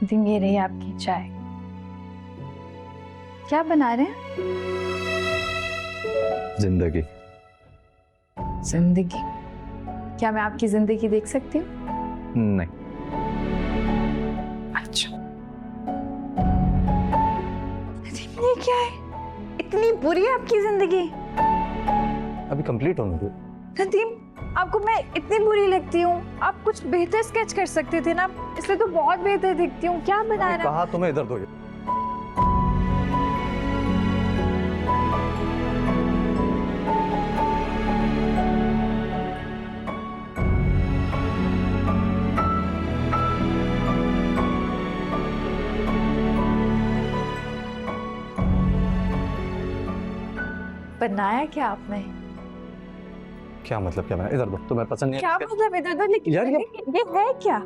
नदीम, ये रही आपकी चाय। क्या बना रहे हैं? जिंदगी। जिंदगी? क्या मैं आपकी जिंदगी देख सकती हूँ? नहीं। अच्छा। नदीम, ये क्या है? इतनी बुरी है आपकी जिंदगी? अभी कंप्लीट होने दो। नदीम, आपको मैं इतनी बुरी लगती हूँ? आप कुछ बेहतर स्केच कर सकते थे ना, इसलिए तो बहुत बेहतर दिखती हूँ। क्या बना रहा? कहा तुम्हें इधर दो। बनाया क्या आपने? क्या मतलब? क्या बना? इधर दो, तुम्हें पसंद नहीं क्या है? मतलब इधर उधर? लेकिन यार ये है क्या?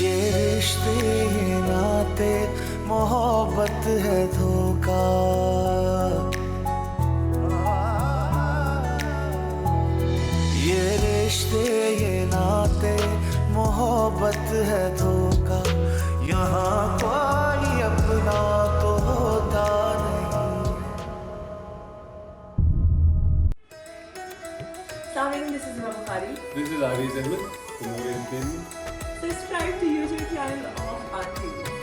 ये रिश्ते ये नाते मोहब्बत है धोखा। ये रिश्ते ये नाते मोहब्बत है धोखा। यहाँ कोई अपना तो होता नहीं। Starring, this is Navakari. This is Ari Zedman from Orient Film. Subscribe to YouTube channel of RT.